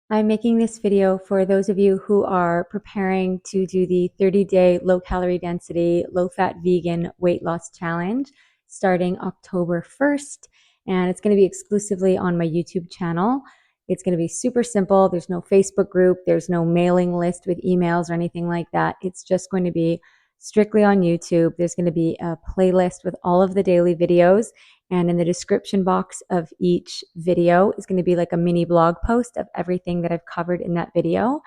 I'm making this video for those of you who are preparing to do the 30-day low calorie density, low fat vegan weight loss challenge starting October 1st. And it's going to be exclusively on my YouTube channel. It's going to be super simple. There's no Facebook group. There's no mailing list with emails or anything like that. It's just going to be strictly on YouTube. There's going to be a playlist with all of the daily videos. And in the description box of each video is going to be like a mini blog post of everything that I've covered in that video.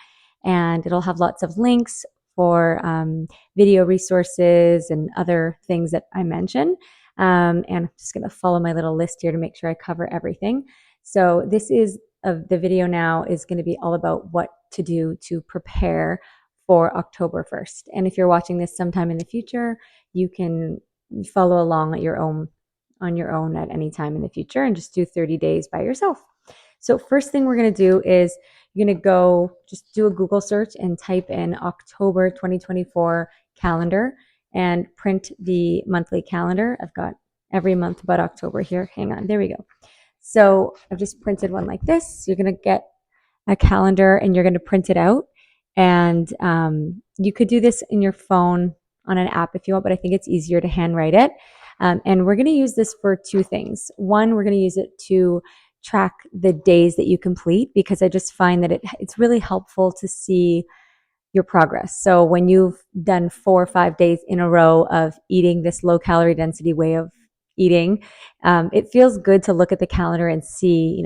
And it'll have lots of links for video resources and other things that I mention. And I'm just going to follow my little list here to make sure I cover everything. So this is the video now is going to be all about what to do to prepare for October 1st. And if you're watching this sometime in the future, you can follow along at your own on your own at any time in the future and just do 30 days by yourself. So first thing we're going to do is you're going to go just do a Google search and type in October 2024 calendar and print the monthly calendar. I've got every month but October here. Hang on. There we go. So I've just printed one like this. You're going to get a calendar and you're going to print it out. And you could do this in your phone on an app if you want, but I think it's easier to handwrite it. And we're going to use this for two things. One, we're going to use it to track the days that you complete because I just find that it's really helpful to see your progress. So when you've done 4 or 5 days in a row of eating this low calorie density way of eating, it feels good to look at the calendar and see,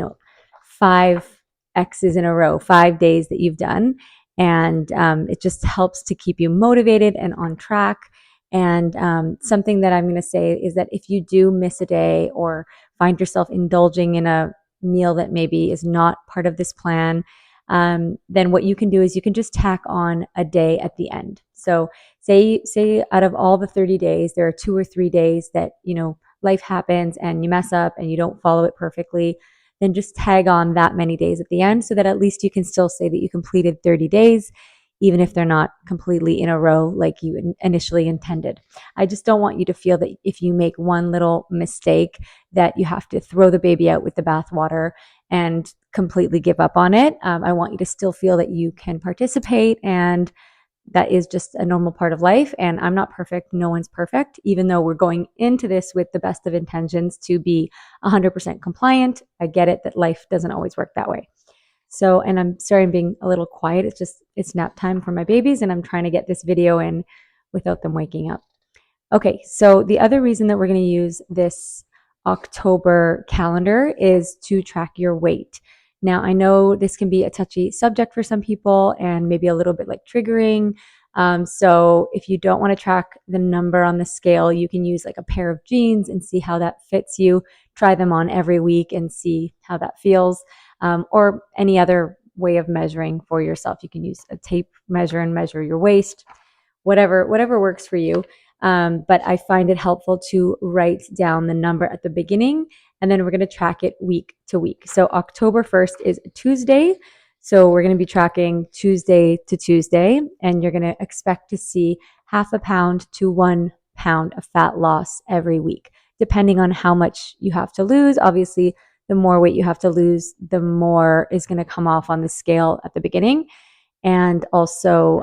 5 X's in a row, 5 days that you've done. And it just helps to keep you motivated and on track. And something that I'm going to say is that if you do miss a day or find yourself indulging in a meal that maybe is not part of this plan, then what you can do is you can just tack on a day at the end. So say out of all the 30 days, there are 2 or 3 days that, life happens and you mess up and you don't follow it perfectly, then just tag on that many days at the end so that at least you can still say that you completed 30 days. Even if they're not completely in a row like you initially intended. I just don't want you to feel that if you make one little mistake that you have to throw the baby out with the bathwater and completely give up on it. I want you to still feel that you can participate and that is just a normal part of life. And I'm not perfect. No one's perfect, even though we're going into this with the best of intentions to be 100% compliant. I get it that life doesn't always work that way. So, and I'm sorry I'm being a little quiet. It's nap time for my babies and I'm trying to get this video in without them waking up. Okay, so the other reason that we're going to use this October calendar is to track your weight. Now, I know this can be a touchy subject for some people and maybe a little bit like triggering. So if you don't want to track the number on the scale, you can use like a pair of jeans and see how that fits you. Try them on every week and see how that feels. Or any other way of measuring for yourself. You can use a tape measure and measure your waist, whatever works for you. But I find it helpful to write down the number at the beginning, and then we're going to track it week to week. So October 1st is Tuesday. So we're going to be tracking Tuesday to Tuesday, and you're going to expect to see 0.5 pound to 1 pound of fat loss every week, depending on how much you have to lose. Obviously, the more weight you have to lose, the more is going to come off on the scale at the beginning. And also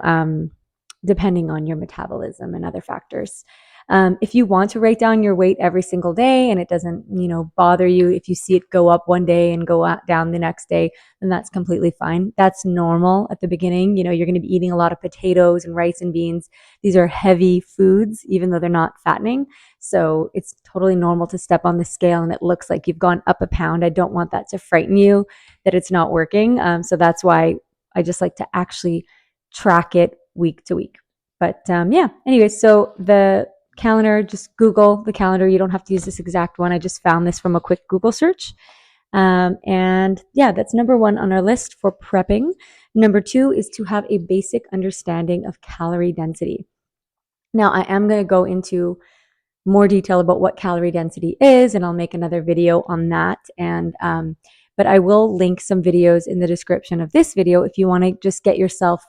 depending on your metabolism and other factors. If you want to write down your weight every single day and it doesn't, bother you, if you see it go up one day and go down the next day, then that's completely fine. That's normal at the beginning. You're going to be eating a lot of potatoes and rice and beans. These are heavy foods, even though they're not fattening. So it's totally normal to step on the scale and it looks like you've gone up 1 pound. I don't want that to frighten you that it's not working. So that's why I just like to actually track it week to week. But anyway, so the calendar, just Google the calendar. You don't have to use this exact one. I just found this from a quick Google search. And that's number 1 on our list for prepping. Number 2 is to have a basic understanding of calorie density. Now, I am going to go into more detail about what calorie density is, and I'll make another video on that. And but I will link some videos in the description of this video if you want to just get yourself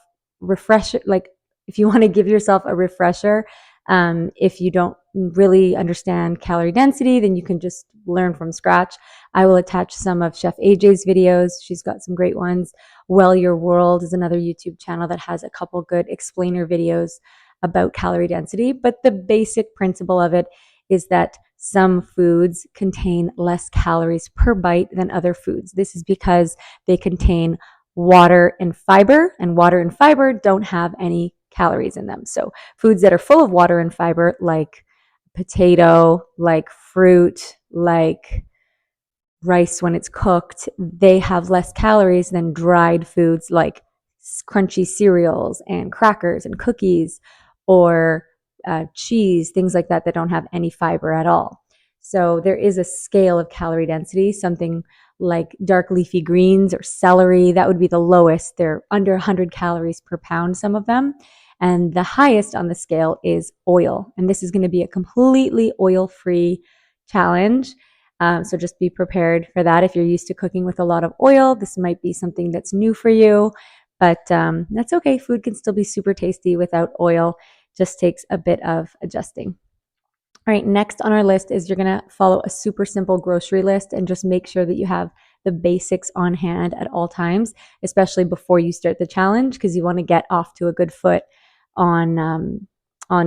if you want to give yourself a refresher If you don't really understand calorie density, then you can just learn from scratch. I will attach some of Chef AJ's videos. She's got some great ones. Well Your World is another YouTube channel that has a couple good explainer videos about calorie density. But the basic principle of it is that some foods contain less calories per bite than other foods. This is because they contain water and water and fiber don't have any calories in them. So foods that are full of water and fiber, like potato, like fruit, like rice when it's cooked, they have less calories than dried foods like crunchy cereals and crackers and cookies, or cheese, things like that don't have any fiber at all. So there is a scale of calorie density. Something like dark leafy greens or celery, that would be the lowest. They're under 100 calories per pound, some of them. And the highest on the scale is oil. And this is going to be a completely oil-free challenge. So just be prepared for that. If you're used to cooking with a lot of oil, this might be something that's new for you, but that's okay. Food can still be super tasty without oil. Just takes a bit of adjusting. All right, next on our list is you're going to follow a super simple grocery list and just make sure that you have the basics on hand at all times, especially before you start the challenge, because you want to get off to a good foot on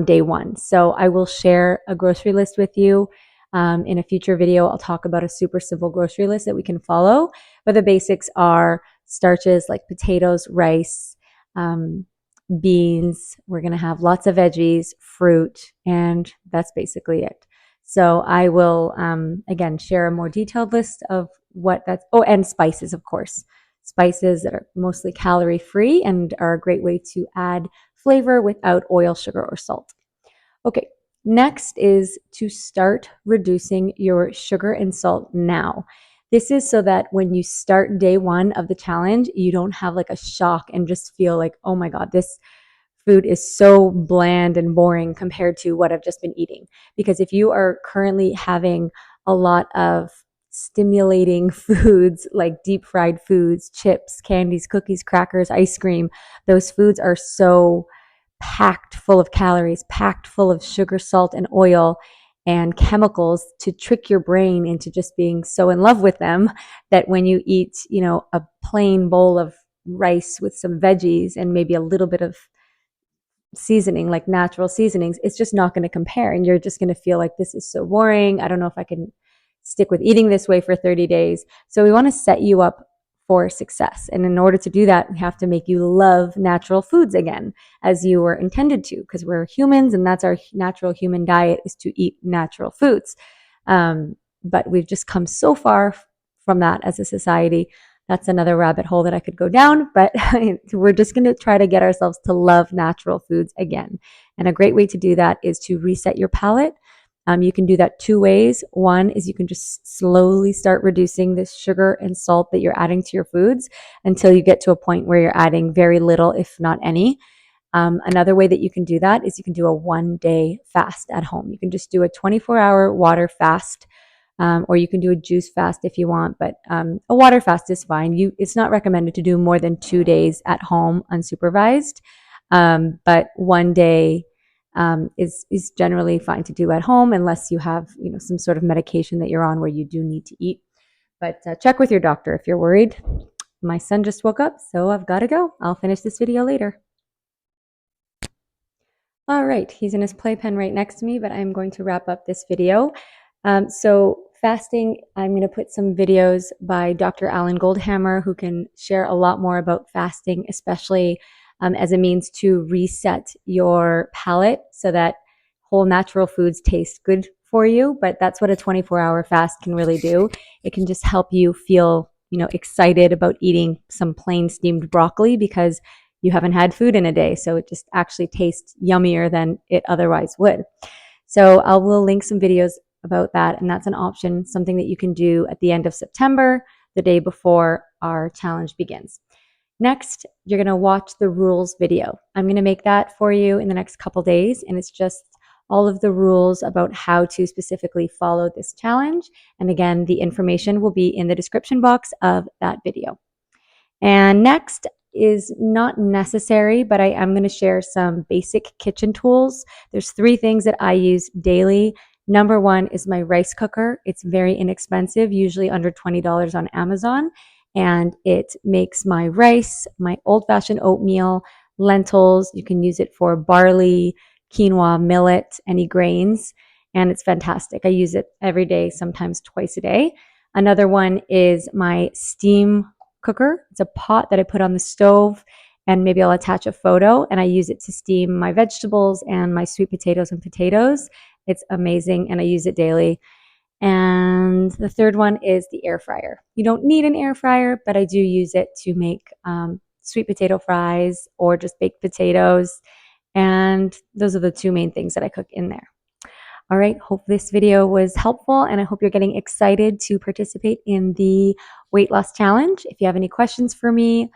day one. So I will share a grocery list with you. In a future video, I'll talk about a super simple grocery list that we can follow. But the basics are starches like potatoes, rice, beans. We're going to have lots of veggies, fruit, and that's basically it. So I will, again, share a more detailed list of what that's, oh, and spices, of course. Spices that are mostly calorie free and are a great way to add flavor without oil, sugar, or salt. Okay, next is to start reducing your sugar and salt now. This is so that when you start day one of the challenge, you don't have like a shock and just feel like, oh my God, this food is so bland and boring compared to what I've just been eating. Because if you are currently having a lot of stimulating foods like deep fried foods, chips, candies, cookies, crackers, ice cream, those foods are so packed full of calories, packed full of sugar, salt, and oil and chemicals to trick your brain into just being so in love with them that when you eat, a plain bowl of rice with some veggies and maybe a little bit of seasoning, like natural seasonings, it's just not going to compare. And you're just going to feel like this is so boring. I don't know if I can stick with eating this way for 30 days. So we want to set you up for success. And in order to do that, we have to make you love natural foods again, as you were intended to, because we're humans and that's our natural human diet, is to eat natural foods. But we've just come so far from that as a society. That's another rabbit hole that I could go down, but we're just going to try to get ourselves to love natural foods again. And a great way to do that is to reset your palate. You can do that two ways. One is you can just slowly start reducing this sugar and salt that you're adding to your foods until you get to a point where you're adding very little, if not any. Another way that you can do that is you can do a 1-day fast at home. You can just do a 24-hour water fast, or you can do a juice fast if you want, but a water fast is fine. It's not recommended to do more than 2 days at home unsupervised, but 1 day is generally fine to do at home unless you have some sort of medication that you're on where you do need to eat. But check with your doctor if you're worried. My son just woke up, so I've got to go. I'll finish this video later. All right, he's in his playpen right next to me, but I'm going to wrap up this video. So fasting, I'm going to put some videos by Dr. Alan Goldhamer, who can share a lot more about fasting, especially as a means to reset your palate so that whole natural foods taste good for you. But that's what a 24-hour fast can really do. It can just help you feel, excited about eating some plain steamed broccoli because you haven't had food in a day. So it just actually tastes yummier than it otherwise would. So I will link some videos about that. And that's an option, something that you can do at the end of September, the day before our challenge begins. Next, you're going to watch the rules video. I'm going to make that for you in the next couple days. And it's just all of the rules about how to specifically follow this challenge. And again, the information will be in the description box of that video. And next, is not necessary, but I am going to share some basic kitchen tools. There's 3 things that I use daily. Number 1 is my rice cooker. It's very inexpensive, usually under $20 on Amazon, and it makes my rice, my old-fashioned oatmeal, lentils. You can use it for barley, quinoa, millet, any grains, and it's fantastic. I use it every day, sometimes twice a day. Another one is my steam cooker. It's a pot that I put on the stove, and maybe I'll attach a photo, and I use it to steam my vegetables and my sweet potatoes and potatoes. It's amazing, and I use it daily. And the third one is the air fryer. You don't need an air fryer, but I do use it to make sweet potato fries or just baked potatoes. And those are the 2 main things that I cook in there. All right, hope this video was helpful, and I hope you're getting excited to participate in the weight loss challenge. If you have any questions for me,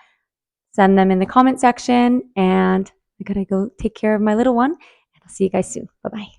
send them in the comment section, and I gotta go take care of my little one, and I'll see you guys soon. Bye-bye.